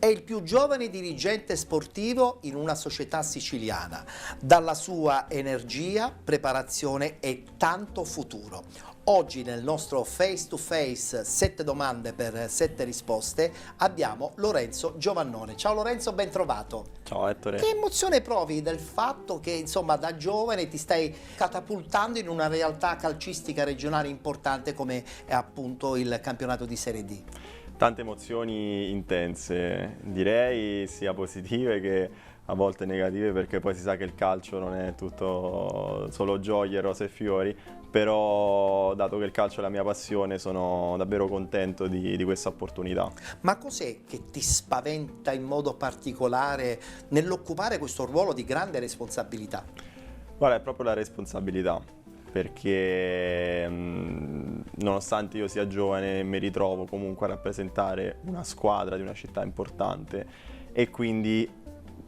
È il più giovane dirigente sportivo in una società siciliana, dalla sua energia, preparazione e tanto futuro. Oggi nel nostro face to face 7 domande per 7 risposte abbiamo Lorenzo Giovannone. Ciao Lorenzo, ben trovato. Ciao Ettore. Che emozione provi del fatto che insomma da giovane ti stai catapultando in una realtà calcistica regionale importante come è appunto il campionato di Serie D? Tante emozioni intense, direi sia positive che a volte negative, perché poi si sa che il calcio non è tutto solo gioie, rose e fiori, però dato che il calcio è la mia passione sono davvero contento di questa opportunità. Ma cos'è che ti spaventa in modo particolare nell'occupare questo ruolo di grande responsabilità? Guarda, è proprio la responsabilità, perché nonostante io sia giovane mi ritrovo comunque a rappresentare una squadra di una città importante e quindi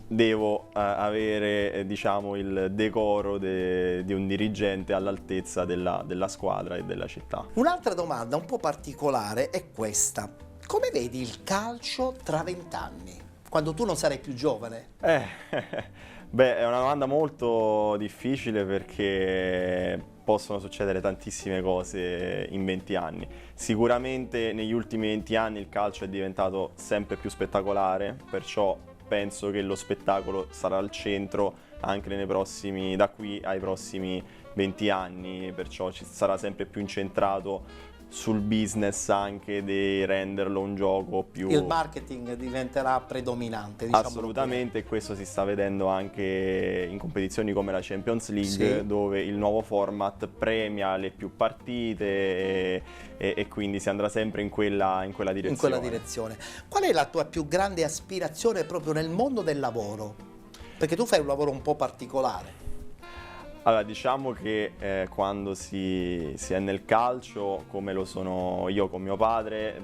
devo avere diciamo il decoro di un dirigente all'altezza della squadra e della città. Un'altra domanda un po' particolare è questa: come vedi il calcio tra 20 anni, quando tu non sarai più giovane? Beh, è una domanda molto difficile perché possono succedere tantissime cose in 20 anni. Sicuramente negli ultimi 20 anni il calcio è diventato sempre più spettacolare, perciò penso che lo spettacolo sarà al centro anche da qui ai prossimi 20 anni, perciò ci sarà sempre più incentrato sul business anche di renderlo un gioco più... Il marketing diventerà predominante, diciamo. Assolutamente, e questo si sta vedendo anche in competizioni come la Champions League, sì, dove il nuovo format premia le più partite e quindi si andrà sempre in quella direzione. In quella direzione. Qual è la tua più grande aspirazione proprio nel mondo del lavoro? Perché tu fai un lavoro un po' particolare. Allora, diciamo che quando si è nel calcio, come lo sono io con mio padre,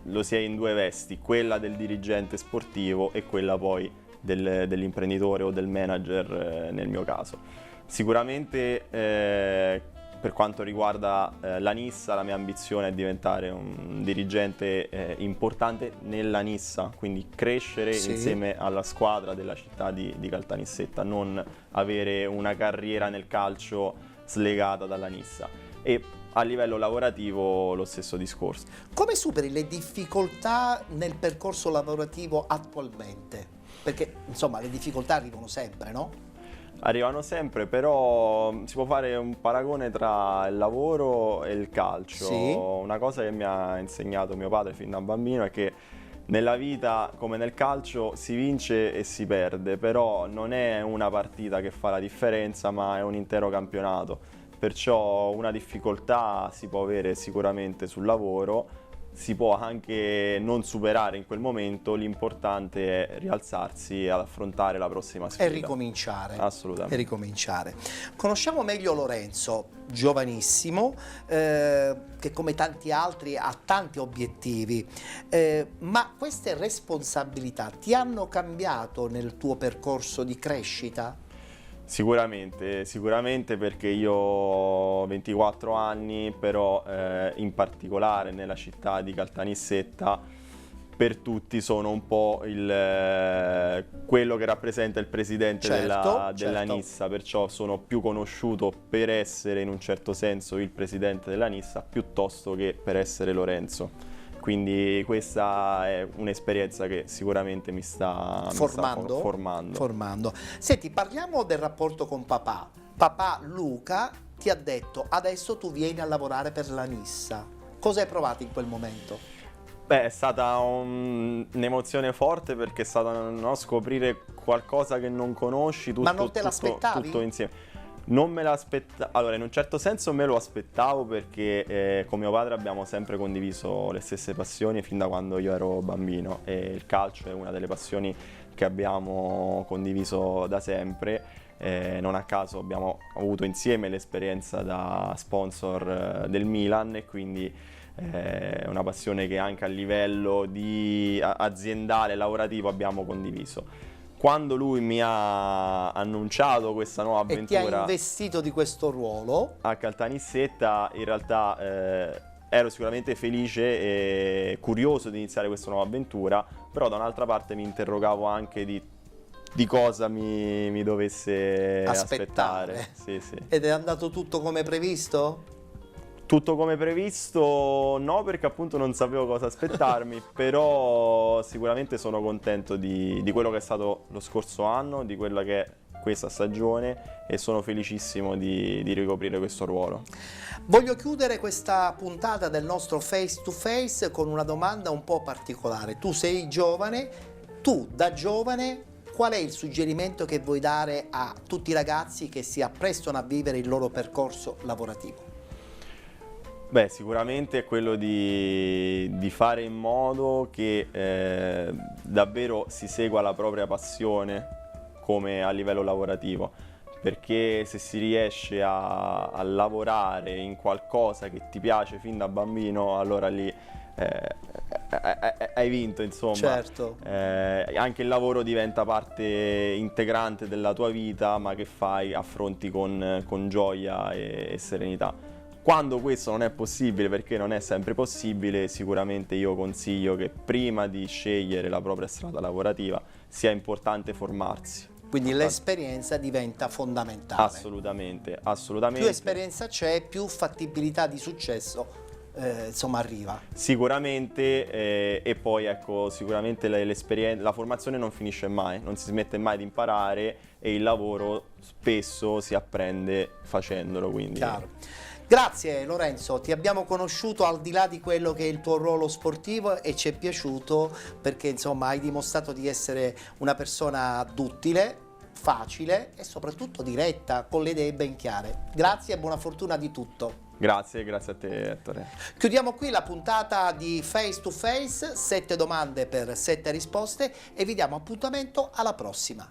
lo si è in due vesti, quella del dirigente sportivo e quella poi dell'imprenditore o del manager nel mio caso. Sicuramente per quanto riguarda la Nissa, la mia ambizione è diventare un dirigente importante nella Nissa, quindi crescere insieme alla squadra della città di Caltanissetta, non avere una carriera nel calcio slegata dalla Nissa. E a livello lavorativo lo stesso discorso. Come superi le difficoltà nel percorso lavorativo attualmente? Perché insomma le difficoltà arrivano sempre, no? Arrivano sempre, però si può fare un paragone tra il lavoro e il calcio. Sì. Una cosa che mi ha insegnato mio padre fin da bambino è che nella vita, come nel calcio, si vince e si perde, però non è una partita che fa la differenza, ma è un intero campionato. Perciò una difficoltà si può avere sicuramente sul lavoro, si può anche non superare in quel momento, l'importante è rialzarsi ad affrontare la prossima sfida. E ricominciare. Assolutamente. E ricominciare. Conosciamo meglio Lorenzo, giovanissimo, che come tanti altri ha tanti obiettivi, ma queste responsabilità ti hanno cambiato nel tuo percorso di crescita? Sicuramente perché io ho 24 anni, però in particolare nella città di Caltanissetta per tutti sono un po' quello che rappresenta il presidente della Nissa, perciò sono più conosciuto per essere in un certo senso il presidente della Nissa piuttosto che per essere Lorenzo. Quindi questa è un'esperienza che sicuramente mi sta formando. Senti, parliamo del rapporto con papà. Papà Luca ti ha detto: adesso tu vieni a lavorare per la Nissa. Cosa hai provato in quel momento? Beh, è stata un'emozione forte, perché è stato scoprire qualcosa che non conosci, Ma non te l'aspettavi? Tutto insieme. Non me l'aspettavo, allora in un certo senso me lo aspettavo, perché con mio padre abbiamo sempre condiviso le stesse passioni fin da quando io ero bambino, e il calcio è una delle passioni che abbiamo condiviso da sempre. Non a caso abbiamo avuto insieme l'esperienza da sponsor del Milan, e quindi è una passione che anche a livello aziendale, lavorativo abbiamo condiviso. Quando lui mi ha annunciato questa nuova avventura e ti ha investito di questo ruolo a Caltanissetta, in realtà ero sicuramente felice e curioso di iniziare questa nuova avventura, però da un'altra parte mi interrogavo anche di cosa mi dovesse aspettare. Sì, sì. Ed è andato tutto come previsto? Tutto come previsto no, perché appunto non sapevo cosa aspettarmi, però sicuramente sono contento di quello che è stato lo scorso anno, di quella che è questa stagione, e sono felicissimo di ricoprire questo ruolo. Voglio chiudere questa puntata del nostro Face to Face con una domanda un po' particolare. Tu sei giovane, tu da giovane qual è il suggerimento che vuoi dare a tutti i ragazzi che si apprestano a vivere il loro percorso lavorativo? Beh, sicuramente è quello di fare in modo che davvero si segua la propria passione come a livello lavorativo, perché se si riesce a lavorare in qualcosa che ti piace fin da bambino, allora lì hai vinto, insomma. Certo. Anche il lavoro diventa parte integrante della tua vita, ma che fai, affronti con gioia e serenità. Quando questo non è possibile, perché non è sempre possibile, sicuramente io consiglio che prima di scegliere la propria strada lavorativa sia importante formarsi. Quindi l'esperienza diventa fondamentale. Assolutamente, assolutamente. Più esperienza c'è, più fattibilità di successo insomma arriva. Sicuramente, e poi ecco, sicuramente la formazione non finisce mai, non si smette mai di imparare, e il lavoro spesso si apprende facendolo, quindi. Chiaro. Grazie Lorenzo, ti abbiamo conosciuto al di là di quello che è il tuo ruolo sportivo e ci è piaciuto perché insomma hai dimostrato di essere una persona duttile, facile e soprattutto diretta, con le idee ben chiare. Grazie e buona fortuna di tutto. Grazie a te, Ettore. Chiudiamo qui la puntata di Face to Face, 7 domande per 7 risposte, e vi diamo appuntamento alla prossima.